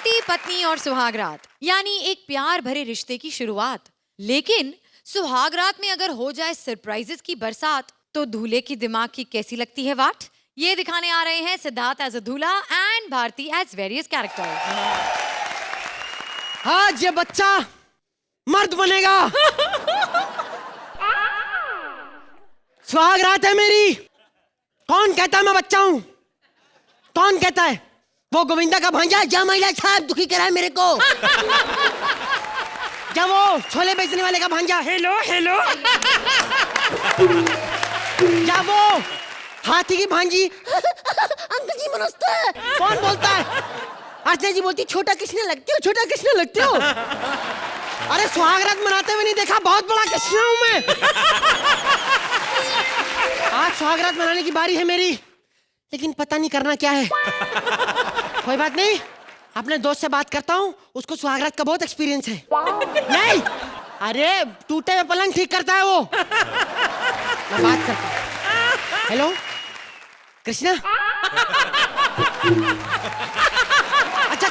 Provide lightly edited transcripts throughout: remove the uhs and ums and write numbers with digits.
पति पत्नी और सुहागरात यानी एक प्यार भरे रिश्ते की शुरुआत। लेकिन सुहागरात में अगर हो जाए सरप्राइजेस की बरसात तो दूल्हे की दिमाग की कैसी लगती है वाट। ये दिखाने आ रहे हैं Siddharth as a dulha and Bharti as various characters. आज ये बच्चा मर्द बनेगा। सुहागरात है मेरी। कौन कहता है मैं बच्चा हूं? कौन कहता है? वो गोविंदा का भांजा जा महिला साहब दुखी कराए मेरे को। जब वो छोले बेचने वाले का भांजा हेलो हेलो। जब वो हाथी की भांजी अंकल जी नमस्ते कौन बोलता है? अर्चना जी बोलती छोटा कृष्ण लगते हो, छोटा कृष्ण लगते हो। अरे सुहागरात मनाते हुए नहीं देखा? बहुत बड़ा कृष्ण हूं मैं। आज सुहागरात मनाने की बारी है मेरी, लेकिन पता नहीं करना क्या है। कोई बात नहीं, अपने दोस्त से बात करता हूँ, उसको सुहागरात का बहुत एक्सपीरियंस है। नहीं, अरे टूटे हुए पलंग ठीक करता है वो। मैं बात करता हूँ। हेलो कृष्णा। अच्छा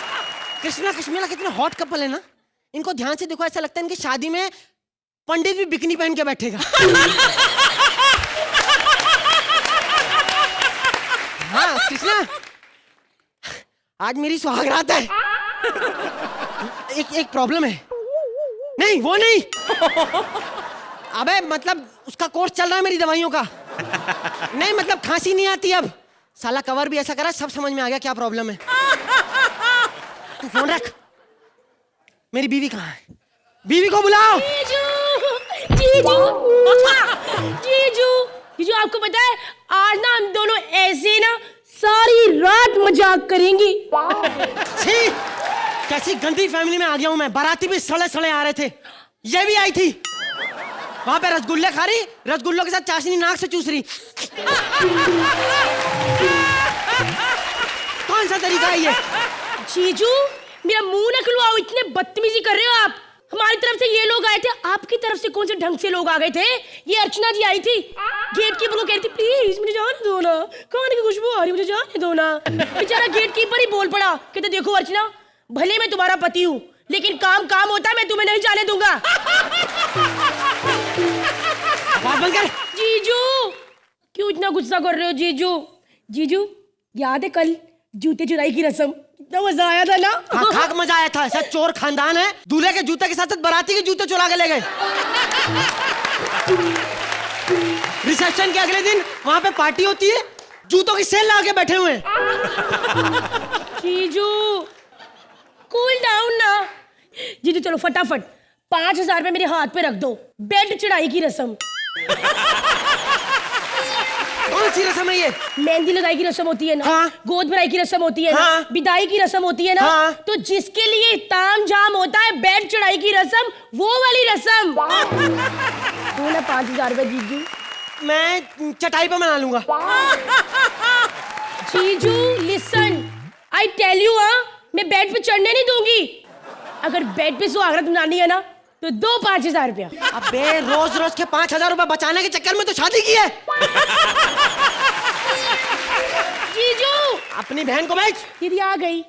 कृष्णा कृष्णा कितना हॉट कपल है ना। इनको ध्यान से देखो, ऐसा लगता है इनकी शादी में पंडित भी बिकनी पहन के बैठेगा। हाँ कृष्णा, आज मेरी सुहागरात है। एक प्रॉब्लम है। नहीं वो नहीं, अबे मतलब उसका कोर्स चल रहा है मेरी दवाइयों का। नहीं मतलब खांसी नहीं आती अब। साला कवर भी ऐसा करा, सब समझ में आ गया क्या प्रॉब्लम है। तू फोन रख। मेरी बीवी कहाँ है? बीवी को बुलाओ। जीजू, जीजू, जीजू, जीजू आपको पता है आज ना हम दोनों ऐसे ना सारी रात मजाक करेंगी। छी, कैसी गंदी फैमिली में आ गया हूं मैं। बाराती भी सड़े सड़े आ रहे थे, ये भी आई थी। वहां पे रसगुल्ले खा रही, रसगुल्लों के साथ चाशनी नाक से चूस रही। कौन सा तरीका है ये? जीजू मेरा मुंह न खुलवाओ, इतने बदतमीजी कर रहे हो आप। हमारी तरफ से ये लोग आए थे, आपकी तरफ से कौन से ढंग से लोग आ गए थे? ये अर्चना जी आई थी, गेट कीपर को कह रही थी प्लीज मुझे जाने दो ना, खाने की खुशबू आ रही मुझे जाने दो ना। बेचारा गेट कीपर ही बोल पड़ा, कहते देखो अर्चना भले मैं तुम्हारा पति हूँ लेकिन काम काम होता है, मैं तुम्हें नहीं जाने दूंगा। बात बंद कर। जीजू क्यों इतना गुस्सा कर रहे हो जीजू? जीजू याद है कल जूते चुराई की रस्म, कितना मजा आया था ना? हाँ खाक मजा आया था। सब चोर खानदान है, दूल्हे के जूते के साथ साथ बाराती के जूते चुरा के ले गए। रिसेप्शन के अगले दिन वहां पे पार्टी होती है, जूतों की सेल लगा के बैठे हुए हैं। जीजू कूल डाउन ना। जीजू चलो फटाफट 5,000 रुपए मेरे हाथ पे रख दो। बेड चढ़ाई की रस्म। कौन सी रस्म है ये? मेहंदी लगाई की रस्म होती है ना, हाँ। गोद भराई की रस्म होती है ना, हाँ। विदाई की रस्म होती है ना, हाँ। तो जिसके लिए ताम झाम होता है बेड चढ़ाई की रस्म, वो वाली रस्म। दो ना 5,000 रुपए जीजू। मैं चटाई पे मना लूंगा। जीजू लिसन, आई टेल यू मैं बेड पे चढ़ने नहीं दूंगी। अगर बेड पे सुहागरात मनानी है ना तो दो 5,000 रुपया। अबे रोज रोज के 5,000 रुपए बचाने के चक्कर में तो शादी की है। जीजू अपनी बहन को भेज। दीदी आ गई।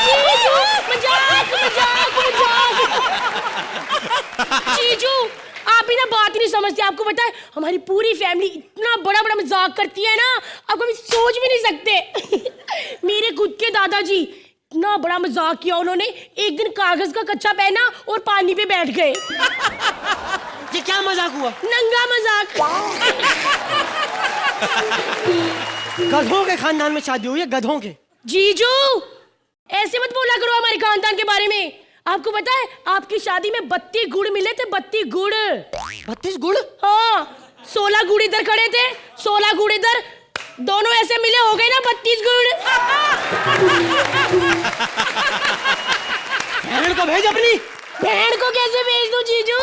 जीजू मजाक मजाक मजाक। जीजू आप ही ना बात ही नहीं समझते। आपको पता है हमारी पूरी फैमिली इतना बड़ा बड़ा मजाक करती है ना, आप कभी सोच भी नहीं सकते। मेरे खुद के दादाजी इतना बड़ा मजाक किया उन्होंने, एक दिन कागज का कच्चा पहना और पानी पे बैठ गए। ये क्या मजाक हुआ? नंगा मजाक। गधों के खानदान में शादी हुई है, गधों के। जीजू ऐसे मत बोला करो हमारे खानदान के बारे में। आपको पता है आपकी शादी में 32 गुड़ मिले थे, 32 गुड़। 32 गुड़? हाँ 16 गुड़ इधर खड़े थे, 16 गुड़ इधर, दोनों ऐसे मिले हो गए ना 32 गुड़। बहन को भेज अपनी। बहन को कैसे भेज दूं जीजू?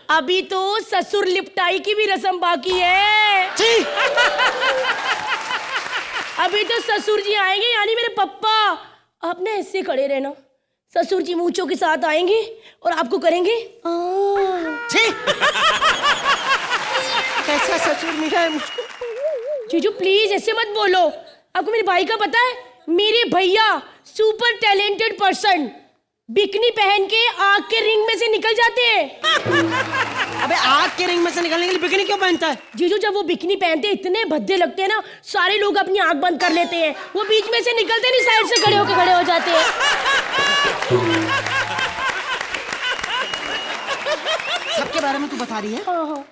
अभी तो ससुर लिपटाई की भी रस्म बाकी है। अभी तो ससुर जी आएंगे यानी मेरे पप्पा। आपने ऐसे खड़े रहना, ससुर जी मूंछों के साथ आएंगे और आपको करेंगे कैसा ससुर मिला है मुझको। जीजू प्लीज ऐसे मत बोलो। आपको मेरे भाई का पता है? मेरे भैया सुपर टैलेंटेड पर्सन बिकनी पहन के आग के रिंग में से निकल जाते हैं। अबे आग के रिंग में से निकलने के लिए बिकनी क्यों पहनता है? जीजू जब वो बिकनी पहनते हैं इतने भद्दे लगते हैं ना, सारे लोग अपनी आंख बंद कर लेते हैं। वो बीच में से निकलते नहीं, साइड से खड़े हो जाते हैं। सबके बारे में तू बता रही है? हाँ हाँ।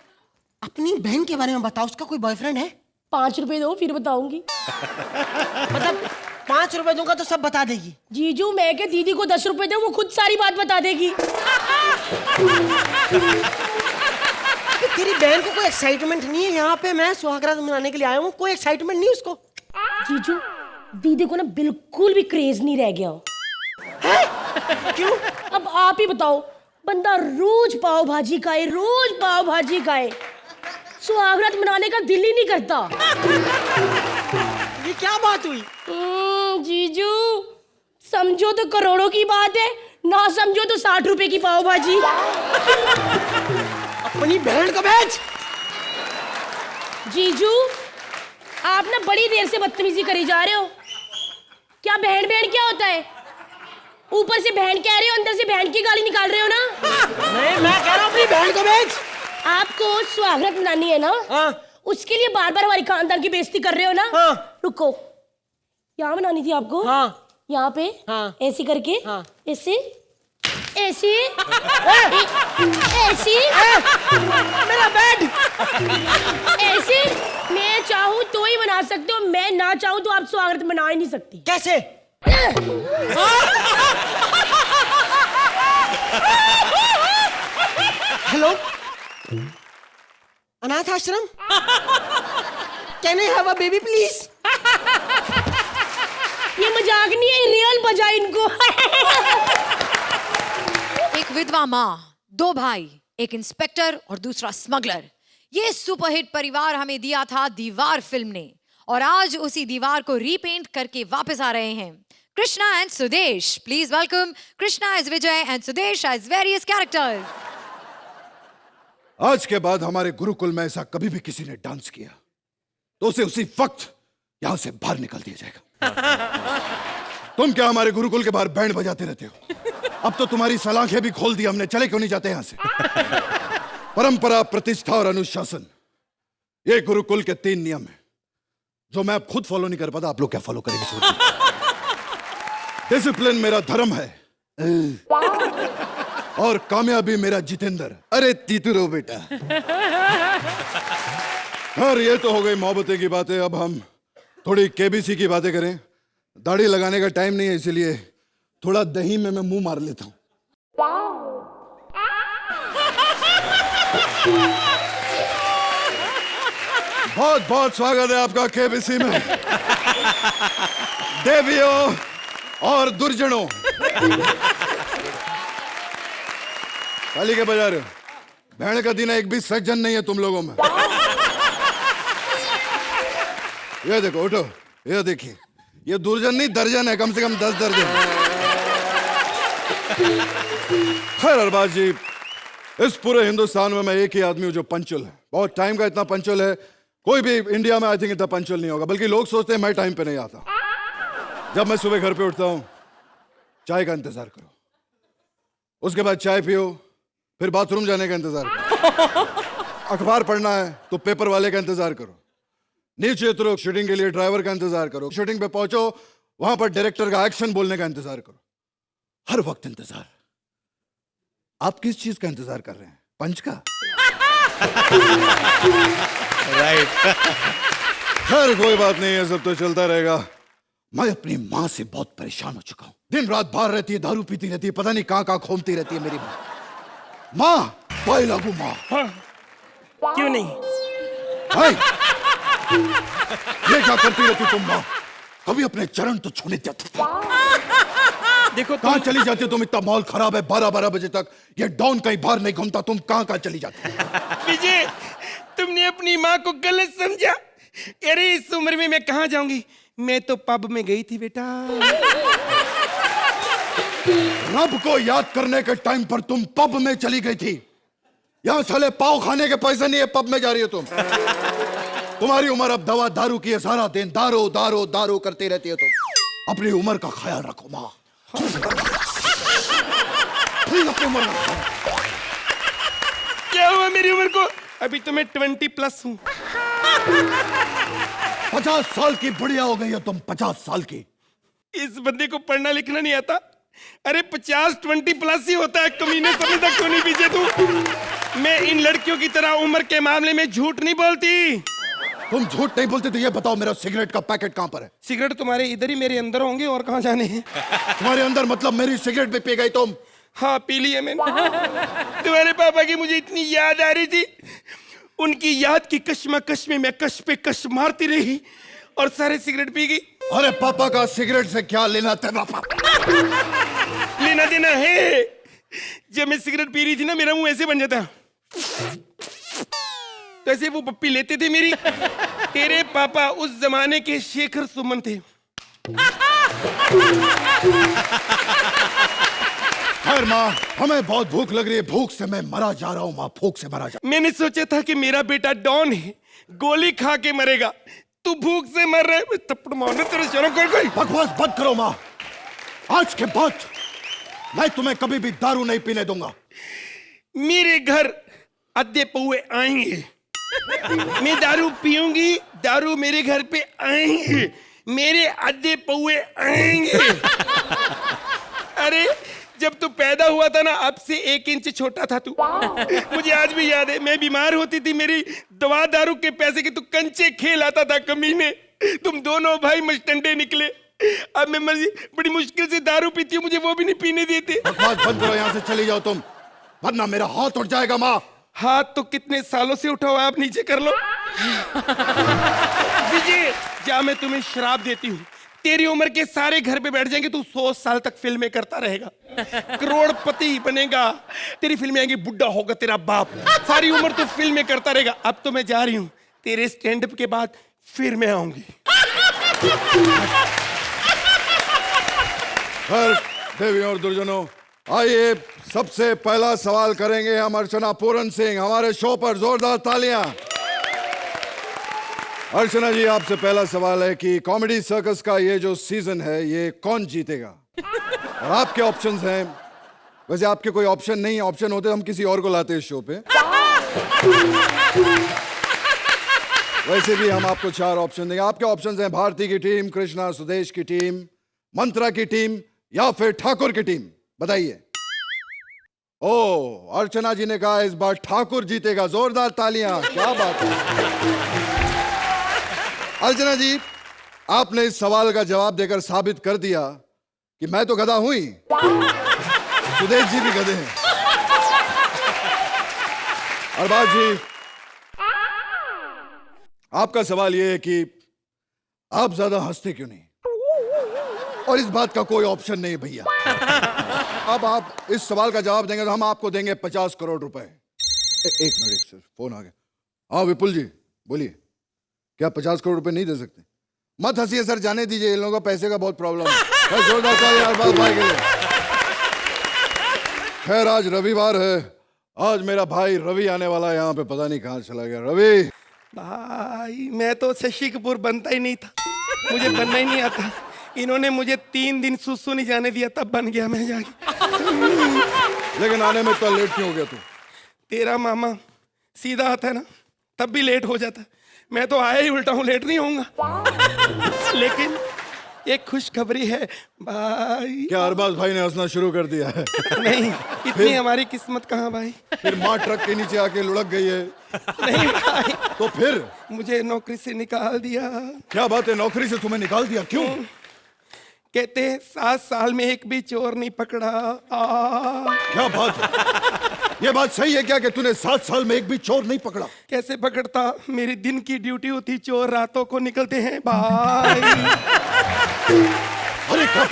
अपनी बहन के बारे में बता, उसका कोई बॉयफ्रेंड है? 5 रुपए दो फिर बताऊंगी। मतलब 5 रुपए दूंगा तो सब बता देगी? जीजू मैं के दीदी को 10 रुपए दो, वो खुद सारी बात बता देगी। तेरी बहन को कोई एक्साइटमेंट नहीं है यहाँ पे? मैं सुहागरात मनाने के लिए आया हूँ, कोई एक्साइटमेंट नहीं उसको? जीजू दीदी को ना बिल्कुल भी क्रेज नहीं रह गया। क्यों? अब आप ही बताओ, बंदा रोज पाव भाजी खाए, रोज पाव भाजी खाए, सुहागरात मनाने का दिल ही नहीं करता। ये क्या बात हुई? जीजू समझो तो करोड़ों की बात है, ना समझो तो 60 रुपए की पाव भाजी। अपनी बहन को बेच। जीजू आप ना बड़ी देर से बदतमीजी करी जा रहे हो। क्या बहन बहन क्या होता है? ऊपर से बहन कह रहे हो, अंदर से बहन की गाली निकाल रहे हो ना। नहीं, मैं कह रहा हूँ अपनी बहन को बेच। आपको सुहागरात मनानी है ना? हाँ। उसके लिए बार बार हमारी खानदान की बेइज्जती कर रहे हो ना। हाँ। रुको, यहाँ मनानी थी आपको। हाँ। यहाँ पे। हाँ। ऐसी करके। हाँ। ऐसे ऐसे ऐसे मेरा बेड। ऐसे। मैं चाहूँ तो ही मना सकते हो, मैं ना चाहूँ तो आप सुहागरात मना ही नहीं सकती। कैसे? हेलो, अनाथ आश्रम, can I have a baby please? ये मजाक नहीं है, रियल बजा इनको। एक विधवा माँ, 2 भाई, एक इंस्पेक्टर और दूसरा स्मगलर। ये सुपरहिट परिवार हमें दिया था दीवार फिल्म ने, और आज उसी दीवार को रीपेंट करके वापस आ रहे हैं Krishna and Sudesh. Please welcome Krishna as Vijay and Sudesh as various characters. आज के बाद हमारे गुरुकुल में ऐसा कभी भी किसी ने डांस किया तो उसे उसी वक्त यहां से बाहर निकाल दिया जाएगा। तुम क्या हमारे गुरुकुल के बाहर बैंड बजाते रहते हो? अब तो तुम्हारी सलाखें भी खोल दी हमने, चले क्यों नहीं जाते यहां से? परंपरा, प्रतिष्ठा और अनुशासन, ये गुरुकुल के 3 नियम है जो मैं खुद फॉलो नहीं कर पाता। आप लोग क्या फॉलो करेंगे? छोड़। डिसिप्लिन मेरा धर्म है और कामयाबी मेरा जितेंद्र। अरे तीतुरो बेटा। और ये तो हो गई मोहब्बतें की बातें, अब हम थोड़ी केबीसी की बातें करें। दाढ़ी लगाने का टाइम नहीं है, इसलिए थोड़ा दही में मैं मुंह मार लेता हूं। बहुत बहुत स्वागत है आपका केबीसी में, देवियों और दुर्जनों। ताली के बजा रहे हो? भेड़ का दिन एक भी सज्जन नहीं है तुम लोगों में। ये देखो, उठो, ये देखिए, ये दुर्जन नहीं दर्जन है, कम से कम 10 दर्जन। खैर अरबाज जी, इस पूरे हिंदुस्तान में मैं एक ही आदमी हूं जो पंचुअल है। बहुत टाइम का इतना पंचुअल है, कोई भी इंडिया में आई थिंक इतना पंचुअल नहीं होगा। बल्कि लोग सोचते हैं मैं टाइम पे नहीं आता। जब मैं सुबह घर पे उठता हूं, चाय का इंतजार करो, उसके बाद चाय पियो, फिर बाथरूम जाने का इंतजार करो, अखबार पढ़ना है तो पेपर वाले का इंतजार करो, नीचे उतरो, शूटिंग के लिए ड्राइवर का इंतजार करो, शूटिंग पे पहुंचो, वहां पर डायरेक्टर का एक्शन बोलने का इंतजार करो। हर वक्त इंतजार। आप किस चीज का इंतजार कर रहे हैं? पंच का? राइट। खैर कोई बात नहीं है, सब तो चलता रहेगा। मैं अपनी माँ से बहुत परेशान हो चुका हूँ। दिन रात बाहर रहती है, दारू पीती रहती है, पता नहीं कहाँ कहाँ घूमती रहती है मेरी माँ। माँ, बाई लागू माँ। क्यों नहीं? हाय, ये क्या करती रहती तुम माँ? कभी अपने चरण तो छूने देती थी। देखो कहाँ चली जाती हो तुम? इतना माहौल खराब है, 12-12 बजे तक ये डॉन कहीं बाहर नहीं घूमता, तुम कहाँ कहाँ चली जाती हो? विजय, तुमने अपनी माँ को गलत समझा। अरे इस उम्र में मैं कहाँ जाऊंगी? मैं तो पब में गई थी बेटा। रब को याद करने के टाइम पर तुम पब में चली गई थी। यहाँ साले पाव खाने के पैसे नहीं है, पब में जा रही हो तुम। तुम्हारी उम्र अब दवा दारू की है, सारा दिन दारू दारू दारू करते रहती है तुम। अपनी उम्र का ख्याल रखो माँ। प्लीज अपनी उम्र का ख्याल रखो। क्या हुआ मेरी उम्र को? अभी तो मैं 20+ हूँ। 50 साल की बुढ़िया हो गई हो तुम, 50 साल की। इस बंदे को पढ़ना लिखना नहीं आता। अरे 50 20+ ही होता है, कमीने समझता क्यों नहीं पीछे तू? मैं इन लड़कियों की तरह उम्र के मामले में झूठ नहीं बोलती। तुम झूठ नहीं बोलते तो ये बताओ मेरा सिगरेट का पैकेट कहाँ पर है? सिगरेट तुम्हारे इधर ही मेरे अंदर होंगे, और कहाँ जाने हैं? तुम्हारे अंदर मतलब मेरी सिगरेट भी पी गई तुम? हाँ पी ली है मैंने। तुम्हारे पापा की मुझे इतनी याद आ रही थी, उनकी याद की कश्मकश में मैं कश पे कश मारती रही और सारे सिगरेट पी गई। अरे पापा का सिगरेट से क्या लेना तेरा पापा? लेना देना है। जब मैं सिगरेट पी रही थी ना, मेरा मुंह ऐसे बन जाता, तो ऐसे वो पप्पी लेते थे मेरी। तेरे पापा उस जमाने के शेखर सुमन थे। खैर माँ, हमें बहुत भूख लग रही है, भूख से मैं मरा जा रहा हूँ माँ, भूख से मरा जा। मैंने सोचा था कि मेरा बेटा डॉन है, गोली खा के मरेगा, तू भूख से मर रहा है। थप्पड़ मारने तेरे शर्म कर गई। बकवास बंद करो माँ, आज के बाद मैं तुम्हें कभी भी दारू नहीं पीने दूंगा। मेरे घर अद्धे पौए आएंगे, मैं दारू पीऊंगी, दारू मेरे घर पे आएंगे, मेरे अद्धे पौए आएंगे। अरे जब तू पैदा हुआ था ना, अब से 1 इंच छोटा था तू। मुझे आज भी याद है, मैं बीमार होती थी, मेरी दवा दारू के पैसे के तू कंचे खेल आता था कमीने। तुम दोनों भाई मस्टंडे निकले। अब मैं बड़ी मुश्किल से दारू पीती हूँ, मुझे वो भी नहीं पीने देते। बकवास बंद करो, यहाँ से चली जाओ तुम, वरना मेरा हाथ उठ जाएगा माँ। हाथ तो कितने सालों से उठा हुआ है, आप नीचे कर लो। विजय जा, मैं तुम्हें श्राप देती हूँ, तेरी उम्र के सारे घर पे बैठ जाएंगे, तू 100 साल तक फिल्में करता रहेगा, करोड़पति बनेगा, तेरी फिल्में आएंगी, बुढ़ा होगा तेरा बाप, सारी उम्र तू फिल्में करता रहेगा। अब तो मैं जा रही हूँ, तेरे स्टैंड अप के बाद फिर मैं आऊंगी। खैर देवी और दुर्जनों, आइए सबसे पहला सवाल करेंगे हम अर्चना पूरन सिंह। हमारे शो पर जोरदार तालियां। अर्चना जी, आपसे पहला सवाल है कि कॉमेडी सर्कस का ये जो सीजन है, ये कौन जीतेगा? और आपके ऑप्शंस हैं, वैसे आपके कोई ऑप्शन नहीं है, ऑप्शन होते हम किसी और को लाते इस शो पे। वैसे भी हम आपको 4 ऑप्शन देंगे। आपके ऑप्शंस हैं भारती की टीम, कृष्णा सुदेश की टीम, मंत्रा की टीम या फिर ठाकुर की टीम। बताइए। ओ, अर्चना जी ने कहा इस बार ठाकुर जीतेगा, जोरदार तालियां, क्या बात है। अर्चना जी, आपने इस सवाल का जवाब देकर साबित कर दिया कि मैं तो गधा हूं ही, सुदेश जी भी गधे हैं। अरबाज जी, आपका सवाल यह है कि आप ज्यादा हंसते क्यों नहीं? और इस बात का कोई ऑप्शन नहीं भैया। अब आप इस सवाल का जवाब देंगे तो हम आपको देंगे 50 करोड़ रुपए। एक मिनट सर, फोन आ गया। हाँ विपुल जी बोलिए, क्या 50 करोड़ रुपए नहीं दे सकते? मत हंसिए सर, जाने दीजिए, इन लोगों का पैसे का बहुत प्रॉब्लम है। जोरदार तालियां अरबाज भाई के लिए। खैर आज रविवार है, आज मेरा भाई रवि आने वाला है यहाँ पे, पता नहीं कहाँ चला गया रवि। भाई मैं तो शशि कपूर बनता ही नहीं था, मुझे बनना ही नहीं आता। इन्होंने मुझे 3 दिन सुसु नहीं जाने दिया, तब बन गया मैं जाके। लेकिन आने में तो लेट क्यों हो गया तू? तेरा मामा सीधा आता है ना, तब भी लेट हो जाता। मैं तो आया ही उल्टा हूँ, लेट नहीं होऊंगा। लेकिन एक खुशखबरी है भाई। क्या अरबाज भाई ने हंसना शुरू कर दिया है? नहीं, इतनी हमारी किस्मत कहाँ भाई। फिर माँ ट्रक के नीचे आके लुढ़क गई है? नहीं भाई, तो फिर मुझे नौकरी से निकाल दिया। क्या बात है, नौकरी से तुम्हें निकाल दिया? क्यों? कहते 7 साल में एक भी चोर नहीं पकड़ा। क्या बात है, ये बात सही है क्या कि तूने 7 साल में एक भी चोर नहीं पकड़ा? कैसे पकड़ता, मेरी दिन की ड्यूटी होती, चोर रातों को निकलते हैं भाई। अरे क्या,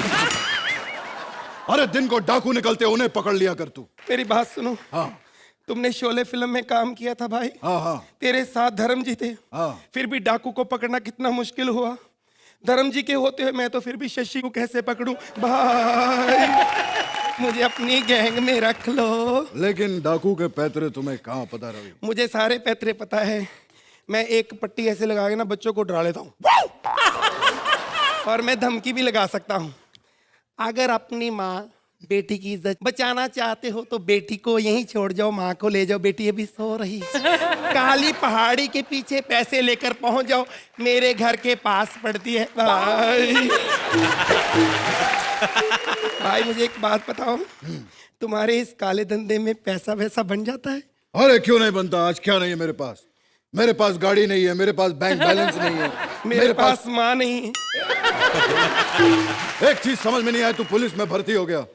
अरे दिन को डाकू निकलते, उन्हें पकड़ लिया कर तू। मेरी बात सुनो। हाँ तुमने शोले फिल्म में काम किया था भाई। हाँ हाँ तेरे साथ धर्म जी थे। हाँ। फिर भी डाकू को पकड़ना कितना मुश्किल हुआ। धर्म जी के होते हुए मैं तो फिर भी शशि को कैसे पकड़ूं भाई। मुझे अपनी गैंग में रख लो। लेकिन डाकू के पैतरे तुम्हें कहाँ पता रवि? मुझे सारे पैतरे पता है। मैं एक पट्टी ऐसे लगा के ना बच्चों को डरा लेता हूँ और मैं धमकी भी लगा सकता हूँ, अगर अपनी माँ बेटी की इज्जत बचाना चाहते हो तो बेटी को यहीं छोड़ जाओ, माँ को ले जाओ, बेटी अभी सो रही है। काली पहाड़ी के पीछे पैसे लेकर पहुंच जाओ, मेरे घर के पास पड़ती है। भाई भाई मुझे एक बात बताओ, तुम्हारे इस काले धंधे में पैसा वैसा बन जाता है? अरे क्यों नहीं बनता, आज क्या नहीं है मेरे पास? मेरे पास गाड़ी नहीं है, मेरे पास बैंक बैलेंस नहीं है, मेरे पास माँ नहीं है। एक चीज समझ में नहीं आया, तू पुलिस में भर्ती हो गया।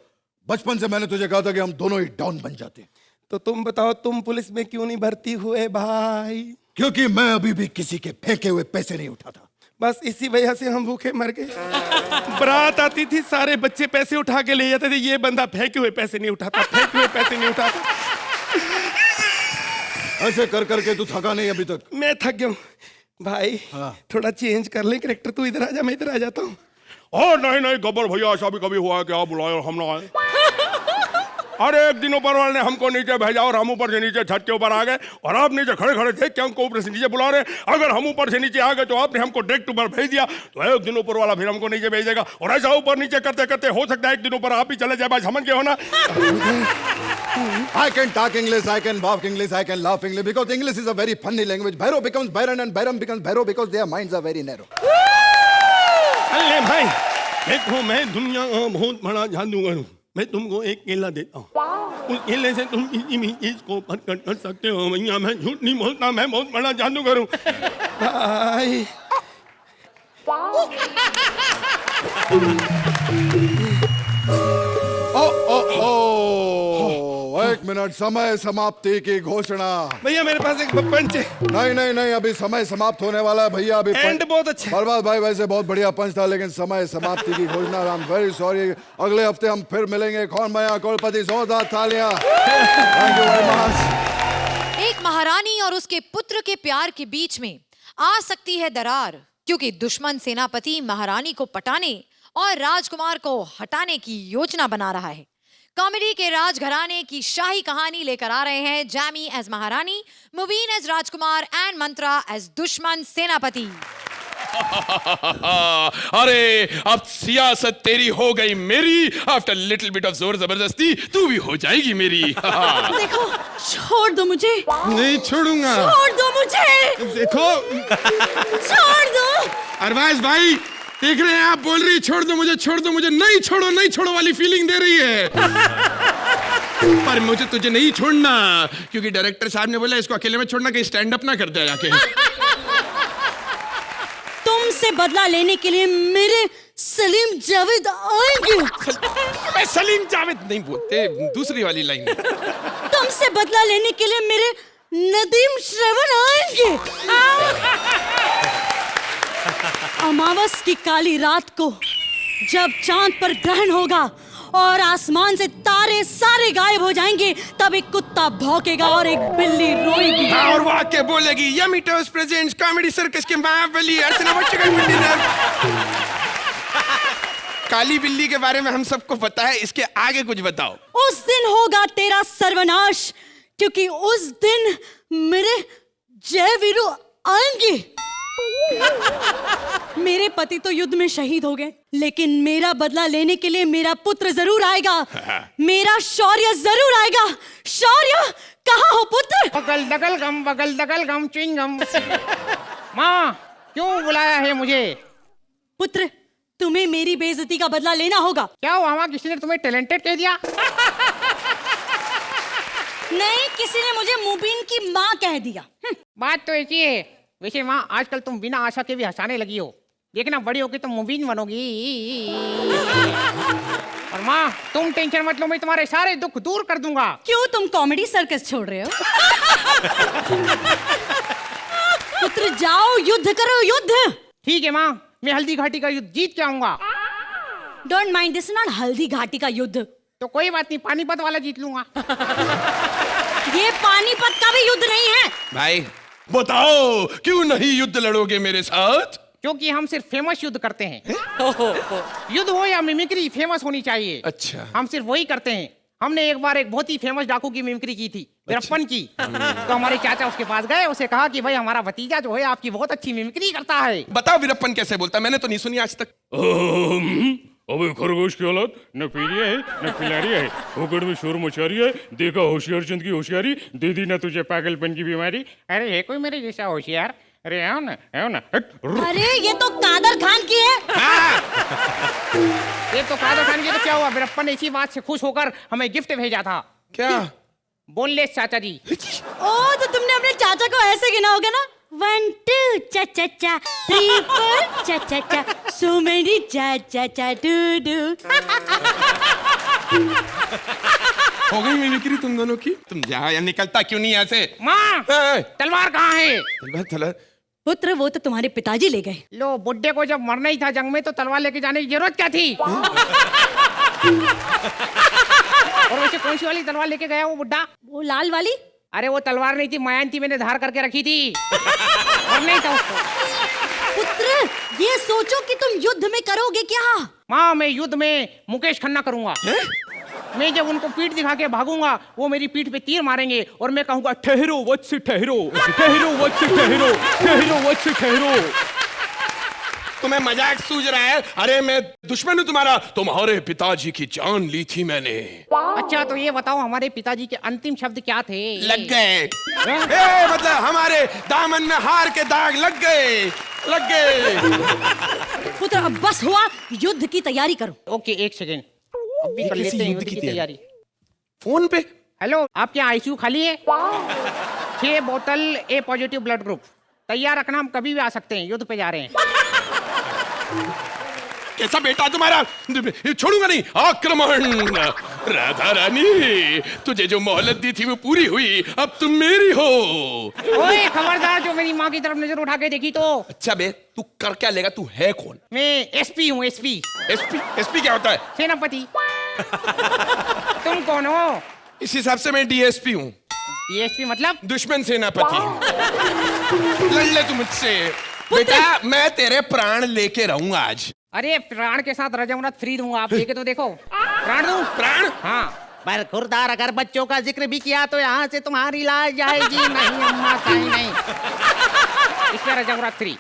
बचपन से मैंने तुझे कहा था कि हम दोनों ही डॉन बन जाते। तो तुम बताओ, तुम पुलिस में क्यों नहीं भर्ती हुए भाई? क्योंकि मैं अभी भी किसी के फेंके हुए पैसे नहीं उठाता। बस इसी वजह से हम भूखे मर गए। बारात आती थी, सारे बच्चे पैसे उठा के ले जाते थे, ये बंदा फेंके हुए पैसे नहीं उठाता, फेंके हुए पैसे नहीं उठाता। ऐसे कर करके तू थका नहीं अभी तक? मैं थक गया हूँ भाई। थोड़ा चेंज कर ले कैरेक्टर, तू इधर आ जा, मैं इधर आ जाता हूँ। नहीं नहीं गब्बर भैया, ऐसा भी कभी हुआ है कि आप बुलाए और हम ना आए? अरे एक दिन ऊपर वाले ने हमको नीचे भेजा और हम ऊपर से नीचे छत के ऊपर आ गए और आप नीचे खड़े खड़े थे कि हमको ऊपर से नीचे बुला रहे। अगर हम ऊपर से नीचे आ गए तो आपने हमको डायरेक्ट ऊपर भेज दिया, तो एक दिन ऊपर वाला फिर हमको नीचे भेजेगा और ऐसा ऊपर नीचे करते करते हो सकता है एक दिन ऊपर आप ही चले जाए। भाई समझ गए हो ना? I can talk English, I can walk English, I can laugh English because English is a very funny language. Bhairo becomes Byron and Byron becomes Bhairo because their minds are very narrow. अरे भाई देखो, मैं दुनिया का बहुत बड़ा जादूगर हूँ। मैं तुमको एक केला देता हूँ, उस केले से तुम किसी भी चीज को प्रकट कर सकते हो। भैया मैं झूठ नहीं बोलता, मैं बहुत बड़ा जादूगर हूँ भाई। एक मिनट, समय समाप्ति की घोषणा। भैया मेरे पास एक पंच है। नहीं नहीं नहीं, अभी समय समाप्त होने वाला है भैया। अभी एंड बहुत अच्छा। बर्बाद भाई वैसे बहुत बढ़िया पंच था, लेकिन समय समाप्ति की घोषणा। I am very sorry. अगले हफ्ते हम फिर मिलेंगे। कौन मैं करोड़पति, जोरदार तालियां। Thank you very much. एक महारानी और उसके पुत्र के प्यार के बीच में आ सकती है दरार, क्योंकि दुश्मन सेनापति महारानी को पटाने और राजकुमार को हटाने की योजना बना रहा है। कॉमेडी के राजघराने की शाही कहानी लेकर आ रहे हैं Jamie as Maharani, Mubeen as Rajkumar and Mantra as dushman senapati. अरे अब सियासत तेरी हो गई मेरी। आफ्टर लिटिल बिट ऑफ जोर जबरदस्ती तू भी हो जाएगी मेरी। देखो, छोड़ दो मुझे। नहीं छोड़ूंगा। छोड़ दो मुझे। देखो छोड़ दो। अरबाज भाई देख रहे हैं, आप बोल रही छोड़ दो मुझे, छोड़ दो मुझे। नहीं छोड़ो, नहीं छोड़ो वाली फीलिंग दे रही है। पर मुझे तुझे नहीं छोड़ना, क्योंकि डायरेक्टर साहब ने बोला इसको अकेले में छोड़ना, कि स्टैंड अप ना कर दे जाके। तुमसे बदला लेने के लिए मेरे सलीम जावेद आएंगे। मैं सलीम जावेद नहीं बोलते, दूसरी वाली लाइन। तुमसे बदला लेने के लिए मेरे नदीम श्रवण आएंगे। अमावस की काली रात को जब चांद पर ग्रहण होगा और आसमान से तारे सारे गायब हो जाएंगे, तब एक कुत्ता भौंकेगा और एक बिल्ली रोएगी। और वो आके बोलेगी, yummy toast presents comedy circus के महाबली अर्चना बच्चन। काली बिल्ली के बारे में हम सबको पता है, इसके आगे कुछ बताओ। उस दिन होगा तेरा सर्वनाश, क्योंकि उस दिन मेरे जय वीरू आएंगे। मेरे पति तो युद्ध में शहीद हो गए, लेकिन मेरा बदला लेने के लिए मेरा पुत्र जरूर आएगा। मेरा शौर्य जरूर आएगा। शौर्य, कहाँ हो पुत्र? बगल दगल गम चिंगम। माँ क्यों बुलाया है मुझे? पुत्र, तुम्हें मेरी बेइज्जती का बदला लेना होगा। क्या हुआ माँ, किसी ने तुम्हें टैलेंटेड कह दिया? नहीं, किसी ने मुझे मुबीन की माँ कह दिया। बात तो ऐसी है। वैसे माँ आजकल तुम बिना आशा के भी हंसाने लगी हो, देखना बड़ी होगी तुम मुबीन बनोगी। और माँ तुम टेंशन मत लो, मैं तुम्हारे सारे दुख दूर कर दूंगा। क्यों, तुम कॉमेडी सर्कस छोड़ रहे हो? पुत्र जाओ, युद्ध करो, युद्ध। ठीक है माँ, मैं हल्दी घाटी का युद्ध जीत के आऊंगा। Don't mind, this is not Haldi Ghati का युद्ध। तो कोई बात नहीं, पानीपत वाला जीत लूंगा। ये पानीपत का भी युद्ध नहीं है। भाई बताओ, क्यों नहीं युद्ध लड़ोगे मेरे साथ? क्योंकि हम सिर्फ फेमस युद्ध करते हैं। युद्ध हो या मिमिक्री, फेमस होनी चाहिए। अच्छा। हम सिर्फ वही करते हैं। हमने एक बार एक बहुत ही फेमस डाकू की मिमिक्री की थी, वीरप्पन की। तो हमारे चाचा उसके पास गए, उसे कहा कि भाई हमारा भतीजा जो है आपकी बहुत अच्छी मिमिक्री करता है। बताओ वीरप्पन कैसे बोलता, मैंने तो नहीं सुनी आज तक। अबे खरगोश की औलाद, न पीली है न पिलारी है, होकड़ में शोर मचा रही है, देखा होशियार चंद की होशियारी, दे दी ना तुझे पागलपन की बीमारी। अरे है कोई मेरे जैसा होशियार? अरे आओ ना हट। अरे ये तो कादर खान की है। ये तो कादर खान की, तो क्या हुआ, वीरप्पन ने इसी बात से खुश होकर हमें गिफ्ट भेजा था। क्या? बोनलेस चाचा जी। ओ तो तुमने अपने चाचा को ऐसे गिना होगा ना, 1 2 चा चा चा, 3 4 चा चा चा, so many चा चा चा डू डू। हो गई मिमिक्री तुम दोनों की? तुम जा या निकलता क्यों नहीं यहाँ से? माँ, ए, तलवार कहाँ है? तलवार पुत्र वो तो तुम्हारे पिताजी ले गए। लो, बुड्ढे को जब मरना ही था जंग में तो तलवार लेके जाने की जरूरत क्या थी? और वैसे कौन सी वाली तलवार लेके गया वो बुड्ढा? वो लाल वाली? अरे वो तलवार नहीं थी, मयान थी, मैंने धार करके रखी थी। और नहीं था उसको। पुत्र ये सोचो कि तुम युद्ध में करोगे क्या। माँ, मैं युद्ध में मुकेश खन्ना करूंगा। मैं जब उनको पीठ दिखा के भागूंगा, वो मेरी पीठ पे तीर मारेंगे और मैं कहूंगा ठहरो वत्स ठहरो, ठहरो वत्स ठहरो, ठहरो वत्स ठहरो। तुम्हें मजाक सूझ रहा है? अरे मैं दुश्मन हूँ तुम्हारा, तुम्हारे पिताजी की जान ली थी मैंने। अच्छा तो ये बताओ हमारे पिताजी के अंतिम शब्द क्या थे? लग गए। मतलब हमारे दामन में हार के दाग लग गए। पुत्र अब बस हुआ, युद्ध की तैयारी करो। ओके, एक सेकेंड, अभी कर लेते हैं युद्ध की तैयारी। फोन पे? हेलो, आपके आईसीयू खाली है? 6 बोतल ए पॉजिटिव ब्लड ग्रुप तैयार रखना, हम कभी भी आ सकते हैं, युद्ध पे जा रहे हैं। कैसा बेटा तुम्हारा, छोड़ूंगा नहीं, आक्रमण। राधा रानी, तुझे जो मोहलत दी थी वो पूरी हुई, अब तुम मेरी हो। ओए खबरदार, जो मेरी माँ की तरफ नजर उठा के देखी तो। अच्छा बे, तू कर क्या लेगा? तू है कौन? मैं एसपी हूँ, एसपी। एसपी क्या होता है? सेनापति। तुम कौन हो? इस हिसाब से मैं डीएसपी हूँ। डीएसपी मतलब? दुश्मन सेनापति। लड़ ले तू मुझसे बेटा, मैं तेरे प्राण लेके रहूंगा आज। अरे प्राण के साथ रजमरत फ्री दूंगा, आप लेके तो देखो। प्राण दूं? प्राण? हाँ। पर खुरदार अगर बच्चों का जिक्र भी किया तो यहाँ से तुम्हारी लाश जाएगी। नहीं अम्मा, कहीं नहीं। इसका रजमरत फ्री।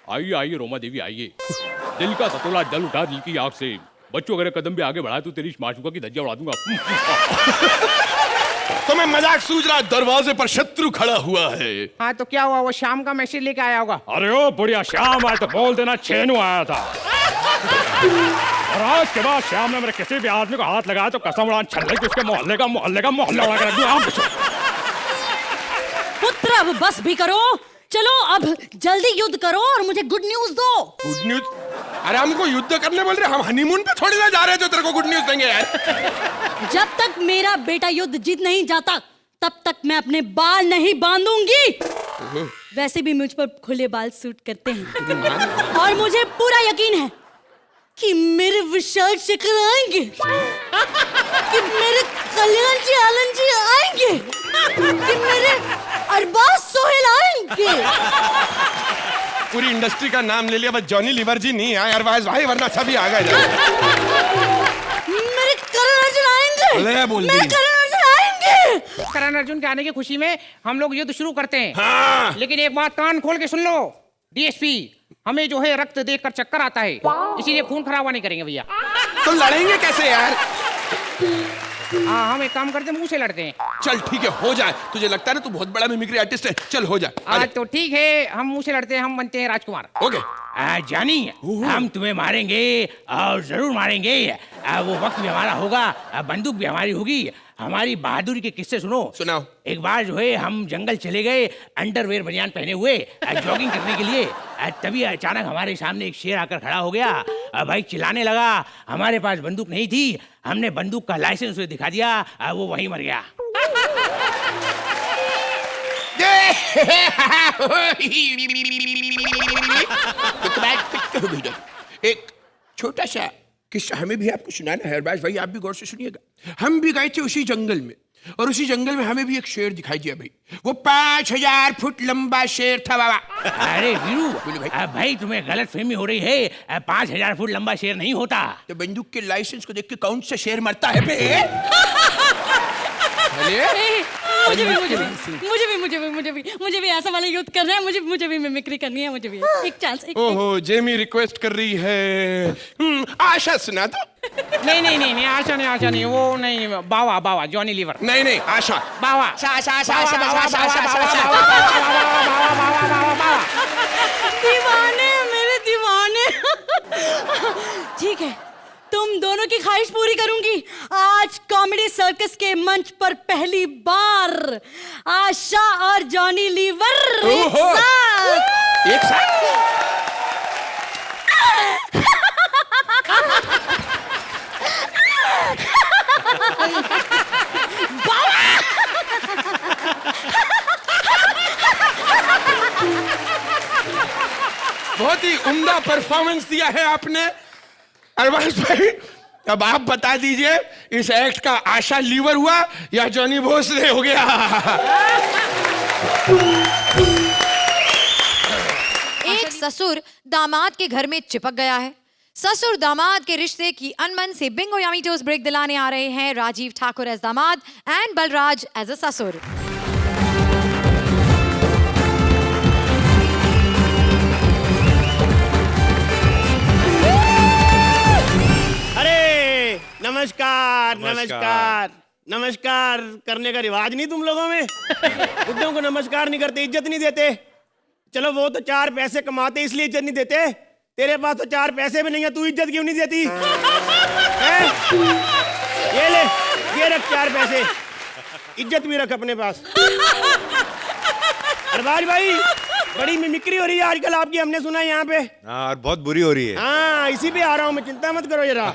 आइए आइए रोमा देवी आइए, दिल का सतोला जल उठा दिल की आग से, बच्चों अगर कदम भी आगे बढ़ाए तो तेरी माशूका की धज्जियां उड़ा दूंगा। तो मैं मजाक सूझ रहा, दरवाजे पर शत्रु खड़ा हुआ है। हाँ तो क्या हुआ, वो शाम का मैसेज लेके आया होगा। अरे ओ बढ़िया, श्याम आया तो बोल देना छेनू आया था। और आज के बाद श्याम ने मेरे किसी भी आदमी को हाथ लगाया तो कसम उड़ान छल्ले कि उसके मोहल्ले का मोहल्ला उड़ा कर दूं। पुत्र अब बस भी करो, चलो अब जल्दी युद्ध करो और मुझे गुड न्यूज दो। Good news? अरे हमको युद्ध करने बोल रहे, हम हनीमून पे थोड़ी ना जा रहे जो तेरे को गुड न्यूज देंगे यार। जब तक मेरा बेटा युद्ध जीत नहीं जाता तब तक मैं अपने बाल नहीं बांधूंगी। वैसे भी मुझ पर खुले बाल सूट करते हैं और मुझे पूरा यकीन है कि मेरे विशाल शेखर आएंगे, कि मेरे कल्याण जी आनंद जी आएंगे, कि मेरे अरबाज सोहेल आएंगे। पूरी इंडस्ट्री का नाम ले लिया, बस जॉनी लीवर जी नहीं आए अरबाज भाई, वरना सभी आ गए। मेरे करण अर्जुन आएंगे, अरे बोल दी। मेरे करण अर्जुन आएंगे। करण अर्जुन के आने की खुशी में हम लोग युद्ध शुरू करते हैं। हाँ। लेकिन एक बात कान खोल के सुन लो डीएसपी, हमें जो है रक्त देखकर चक्कर आता है, इसीलिए खून खराबा नहीं करेंगे भैया। तो लड़ेंगे कैसे यार? हाँ, हम एक काम करते हैं, मुंह से लड़ते हैं। चल ठीक है, हो जाए। तुझे लगता है ना तू बहुत बड़ा मिमिक्री आर्टिस्ट है, चल हो जाए। आज तो ठीक है, हम मुंह से लड़ते हैं, हम बनते हैं राजकुमार। ओके। जानी, हम तुम्हें मारेंगे और जरूर मारेंगे। वो वक्त भी हमारा होगा, बंदूक भी हमारी होगी। हमारी बहादुरी के किस्से सुनो। सुनाओ। एक बार जो है हम जंगल चले गए अंडरवेयर बनियान पहने हुए जॉगिंग करने के लिए। तभी अचानक हमारे सामने एक शेर आकर खड़ा हो गया। भाई चिल्लाने लगा। हमारे पास बंदूक नहीं थी, हमने बंदूक का लाइसेंस उसे दिखा दिया, वो वहीं मर गया। एक छोटा सा किस्सा हमें भी आपको सुनाना है अरबाज भाई, आप भी गौर से सुनिएगा। हम भी गए थे उसी जंगल में और उसी जंगल में हमें भी एक शेर दिखाई दिया भाई। वो 5000 फुट लंबा शेर था बाबा। अरे वीरू, बोले भाई। भाई तुम्हें गलत फहमी हो रही है। 5000 फुट लंबा शेर नहीं होता। तो बंदूक के लाइसेंस को देख के कौन सा शेर मरता है बे? मुझे भी ऐसा वाला युद्ध करना है। मुझे भी मिमिक्री करनी है। मुझे भी एक चांस। ओहो, जेमी रिक्वेस्ट कर रही है। आशा सुना दो। नहीं, आशा नहीं, वो नहीं, बावा जॉनी लीवर। नहीं, आशा। बावा दीवाने, मेरे दीवाने। ठीक है, तुम दोनों की ख्वाहिश पूरी करूंगी। आज कॉमेडी सर्कस के मंच पर पहली बार आशा और जॉनी लीवर एक ओहो। साथ। एक साथ? बहुत ही उम्दा परफॉर्मेंस दिया है आपने अरबाज भाई। अब आप बता दीजिए, इस एक्ट का आशा लीवर हुआ या जॉनी भोसले हो गया? एक ससुर दामाद के घर में चिपक गया है। ससुर दामाद के रिश्ते की अनबन से बिंगो यामी टोस्ट ब्रेक दिलाने आ रहे हैं राजीव ठाकुर एज दामाद एंड बलराज एज अ ससुर। अरे नमस्कार करने का रिवाज नहीं तुम लोगों में? बुड्ढों को नमस्कार नहीं करते, इज्जत नहीं देते। चलो वो तो 4 पैसे कमाते इसलिए इज्जत नहीं देते। तेरे पास तो 4 पैसे भी नहीं है, तू इज्जत क्यों नहीं देती है? ये ले, ये रख 4 पैसे, इज्जत भी रख अपने पास। अरबाज भाई, बड़ी मिमिक्री हो रही है आजकल आपकी, हमने सुना है यहाँ पे। हाँ, और बहुत बुरी हो रही है। हाँ, इसी पे आ रहा हूँ मैं, चिंता मत करो जरा।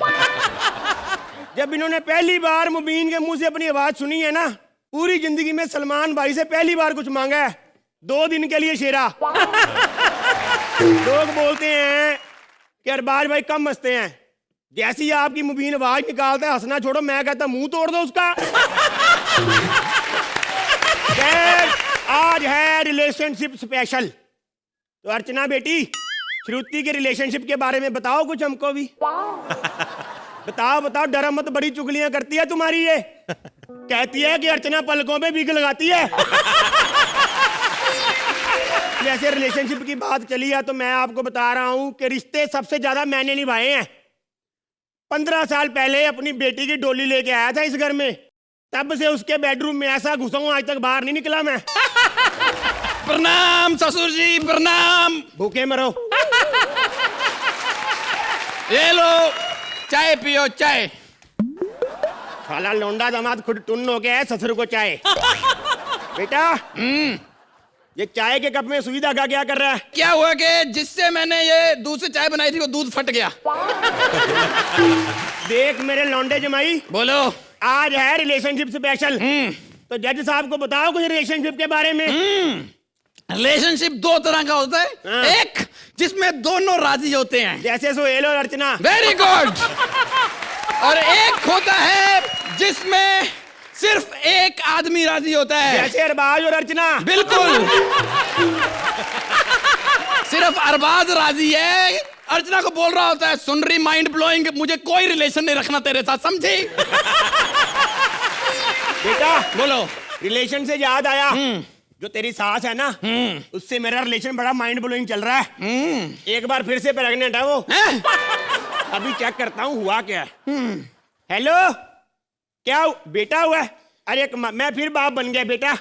जब इन्होंने पहली बार मुबीन के मुंह से अपनी आवाज सुनी है ना, पूरी जिंदगी में सलमान भाई से पहली बार कुछ मांगा है। 2 दिन के लिए शेरा। लोग बोलते हैं कि अरबाज भाई कम हंसते हैं। जैसी आपकी मुबीन आवाज निकालता है, हंसना छोड़ो, मैं कहता मुंह तोड़ दो उसका। आज है रिलेशनशिप स्पेशल। तो अर्चना बेटी, श्रुति के रिलेशनशिप के बारे में बताओ कुछ हमको भी। बताओ, डरा मत, बड़ी चुगलियां करती है तुम्हारी ये। कहती है कि अर्चना पलकों पे बिग लगाती है। जैसे रिलेशनशिप की बात चली है तो मैं आपको बता रहा हूं कि रिश्ते सबसे ज्यादा मैंने निभाए हैं। 15 साल पहले अपनी बेटी की डोली लेके आया था इस घर में, तब से उसके बेडरूम में ऐसा घुसा हूं, आज तक बाहर नहीं निकला मैं। प्रणाम ससुर जी, प्रणाम। भूखे मरो। ये लो चाय पियो, चाय। साला लौंडा दामाद खुद टुन्न हो गया है, ससुर को चाय। बेटा, ये चाय के कप में सुई धागा क्या कर रहा है? क्या हुआ कि जिससे मैंने ये दूध से चाय बनाई थी वो दूध फट गया। देख मेरे लौंडे जमाई, बोलो। आज है रिलेशनशिप स्पेशल। तो जज साहब को बताओ कुछ रिलेशनशिप के बारे में। रिलेशनशिप 2 तरह का होता है। हाँ। एक जिसमें दोनों राजी होते हैं, जैसे सोहेल और अर्चना। Very good. और एक होता है जिसमें सिर्फ एक आदमी राजी होता है, जैसे अरबाज और अर्चना। बिल्कुल। सिर्फ अरबाज राजी है, अर्चना को बोल रहा होता है, सुन रही माइंड ब्लोइंग, मुझे कोई रिलेशन नहीं रखना तेरे साथ, समझी? बेटा बोलो। रिलेशन से याद आया, जो तेरी सास है ना, उससे मेरा रिलेशन बड़ा माइंड ब्लोइंग चल रहा है। एक बार फिर से प्रेग्नेंट है वो। अभी चेक करता हूँ हुआ क्या है। हेलो, क्या बेटा हुआ है? अरे मैं फिर बाप बन गया बेटा।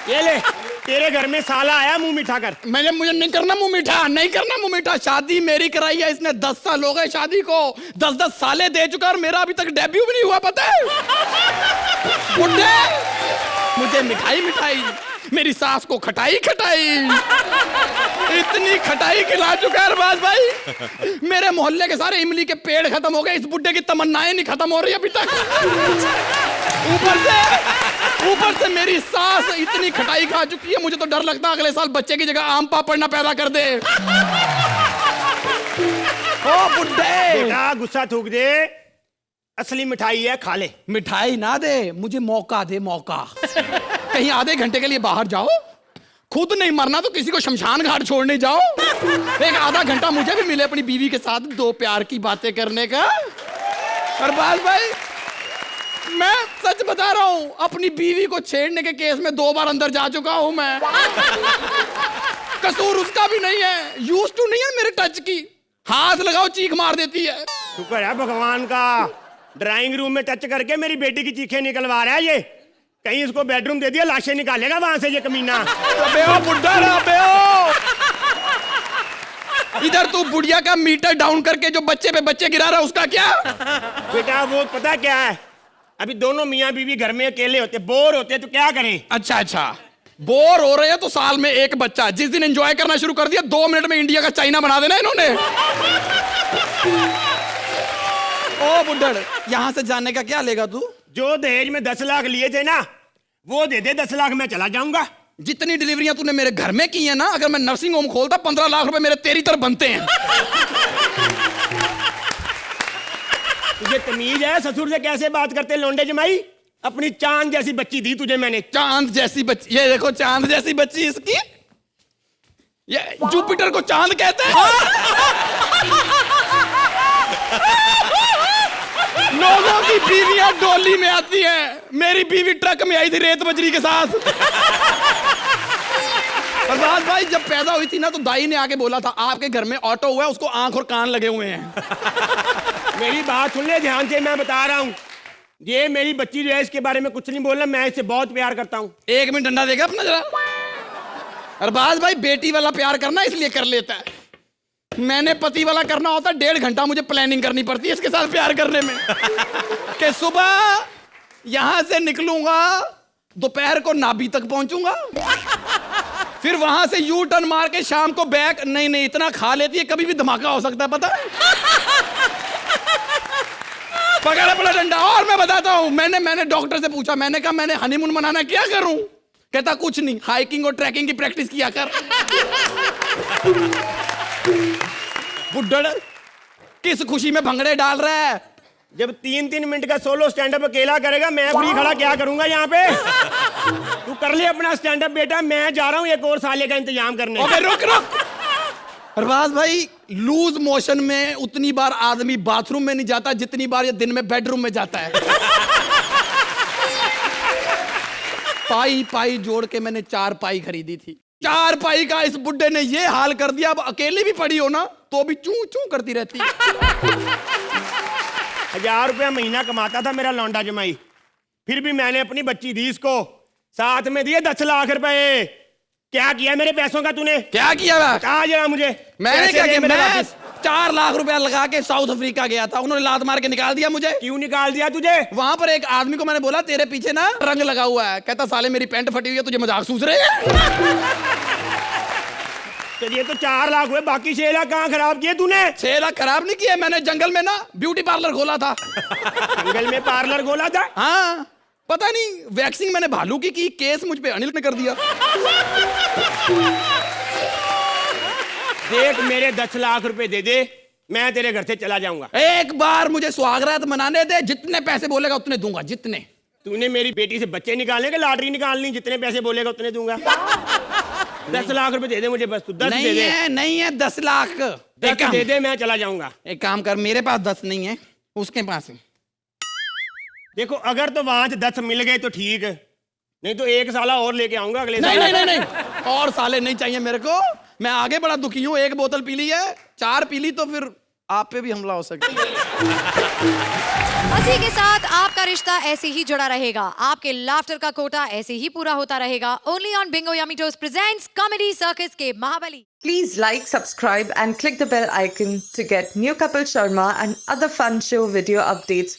ये ले, तेरे घर में साला आया मुंह मीठा कर। मुझे नहीं करना मुंह मीठा, नहीं करना मुंह मीठा। शादी मेरी कराई है इसने, 10 साल हो गए शादी को, 10 साले दे चुका और मेरा अभी तक डेब्यू भी नहीं हुआ, पता है? बुड्ढे, मुझे मिठाई, मेरी सास को खटाई, इतनी खटाई खिला चुका है अरबाज भाई, मेरे मोहल्ले के सारे इमली के पेड़ खत्म हो गए, इस बुड्ढे की तमन्नाएं नहीं खत्म हो रही अभी तक। ऊपर से मेरी सास इतनी खटाई खा चुकी है, मुझे तो डर लगता है अगले साल बच्चे की जगह आम पापड़ ना पैदा कर दे। ओ बुड्ढे, बेटा गुस्सा थूक दे। असली मिठाई है, खा ले। मिठाई ना दे, मुझे मौका दे, मौका। कहीं आधे घंटे के लिए बाहर जाओ, खुद नहीं मरना तो किसी को शमशान घाट छोड़ने जाओ, एक आधा घंटा मुझे भी मिले अपनी बीवी के साथ दो प्यार की बातें करने का। अरबाज भाई, मैं सच बता रहा हूं, अपनी बीवी को छेड़ने के केस में 2 बार अंदर जा चुका हूं मैं। कसूर उसका भी नहीं है, यूज टू नहीं है मेरे टच की, हाथ लगाओ चीख मार देती है। शुक्र है भगवान का, ड्राइंग रूम में टच करके मेरी बेटी की चीखें निकलवा रहा है ये। कहीं इसको बेडरूम दे दिया, लाशें निकालेगा वहां से ये कमीना। अबे ओ बुड्ढा, अबे ओ, इधर तू बुढ़िया का मीटर डाउन करके जो बच्चे पे बच्चे गिरा रहा है उसका क्या? बेटा वो पता क्या है, अभी दोनों मियाँ बीवी घर में अकेले होते, बोर होते, तो क्या करें? अच्छा अच्छा, बोर हो रहे हैं तो साल में एक बच्चा। जिस दिन एंजॉय करना शुरू कर दिया 2 मिनट में इंडिया का चाइना बना देना इन्होंने। ओ बुड्ढड़, यहाँ से जाने का क्या लेगा तू? जो दहेज में 10 लाख लिए थे ना, वो दे दे 10 लाख, मैं चला जाऊंगा। जितनी डिलीवरियां तूने मेरे घर में की है ना, अगर मैं नर्सिंग होम खोलता 15 लाख रुपए मेरे तेरी तरफ बनते हैं। तुझे तमीज है ससुर से कैसे बात करते लौंडे जमाई? अपनी चांद जैसी बच्ची दी तुझे मैंने। चांद जैसी बच्ची, ये देखो चांद जैसी बच्ची इसकी, ये जुपिटर को चांद कहते हैं। लोगों की बीवियां डोली में आती हैं, मेरी बीवी ट्रक में आई थी रेत बजरी के साथ। प्रभात भाई, जब पैदा हुई थी ना तो दाई ने आके बोला था आपके घर में ऑटो हुआ है, उसको आंख और कान लगे हुए हैं। मेरी बात सुन ले ध्यान से, मैं बता रहा हूँ, ये मेरी बच्ची जो है इसके बारे में कुछ नहीं बोलना, मैं इससे बहुत प्यार करता हूँ। 1 मिनट डंडा देगा अपना जरा। अरबाज भाई, बेटी वाला प्यार करना इसलिए कर लेता है, मैंने पति वाला करना होता 1.5 घंटा मुझे प्लानिंग करनी पड़ती है इसके साथ प्यार करने में। कि सुबह यहां से निकलूंगा, दोपहर को नाभि तक पहुंचूंगा, फिर वहां से यू टर्न मार के शाम को बैक। नहीं इतना खा लेती है, कभी भी धमाका हो सकता है पता है। पकड़ अपना डंडा। और मैं बताता हूं, मैंने डॉक्टर से पूछा, मैंने कहा मैंने हनीमून मनाना क्या करूं? कहता कुछ नहीं, हाइकिंग और ट्रैकिंग की प्रैक्टिस किया कर। बुड्ढड़, किस खुशी में भंगड़े डाल रहा है? जब 3-3 मिनट का सोलो स्टैंड अप अकेला करेगा, मैं फ्री खड़ा क्या करूंगा यहाँ पे? तू कर ले अपना स्टैंड अप बेटा, मैं जा रहा हूँ 1 और साले का इंतजाम करने। ओके, रुक। अरबाज भाई, लूज मोशन में उतनी बार आदमी बाथरूम में नहीं जाता जितनी बार ये दिन में बेडरूम में जाता है। पाई जोड़ के मैंने 4 पाई खरीदी थी। 4 पाई का इस बुड्ढे ने ये हाल कर दिया, अब अकेली भी पड़ी हो ना तो भी चू चू करती रहती। 1000 रुपया महीना कमाता था मेरा लौंडा जमाई, फिर भी मैंने अपनी बच्ची दी इसको, साथ में दिए 10 लाख रुपए। क्या किया मेरे पैसों का तूने? क्या किया? कहा जरा मुझे। मैंने क्या किया? मैं वापस 4 लाख रुपया लगा के साउथ अफ्रीका गया था, उन्होंने लात मार के निकाल दिया मुझे। क्यों निकाल दिया तुझे? वहां पर एक आदमी को मैंने बोला तेरे पीछे ना रंग लगा हुआ है, कहता साले मेरी पैंट फटी हुई है, तुझे मजाक सूझ रहे हैं? तो ये तो 4 लाख हुए, बाकी 6 लाख कहाँ खराब किए तूने? 6 लाख खराब नहीं किए, मैंने जंगल में ना ब्यूटी पार्लर खोला था। जंगल में पार्लर खोला था? हाँ, पता नहीं वैक्सिंग मैंने भालू की केस मुझ पे अनिल ने कर दिया। देख, मेरे 10 लाख रुपए दे दे, मैं तेरे घर से चला जाऊंगा। एक बार मुझे सुहागरात मनाने दे, जितने पैसे बोलेगा उतने दूंगा, जितने। तूने मेरी बेटी से बच्चे निकालने के लॉटरी निकालनी, जितने पैसे बोलेगा उतने दूंगा। 10 लाख रुपए दे दे मुझे, बस तू 10 दे दे। नहीं है 10 लाख। 10 दे दे, मैं चला जाऊंगा। एक काम कर, मेरे पास 10 नहीं है, उसके पास है। देखो, अगर तो वहां से 10 मिल गए तो ठीक है, नहीं तो 1 साला और लेके आऊंगा अगले नहीं, साल। नहीं और साले नहीं चाहिए मेरे को, मैं आगे बड़ा दुखी हूँ। 1 बोतल पी ली है, 4 पी ली तो फिर आप पे भी हमला हो सकता है। हंसी के साथ आपका रिश्ता ऐसे ही जुड़ा रहेगा, आपके लाफ्टर का कोटा ऐसे ही पूरा होता रहेगा। Only on Bingo yummy toast presents comedy circus के महाबली। Please like, subscribe and click the bell icon to get new Kapil Sharma and other fun show video updates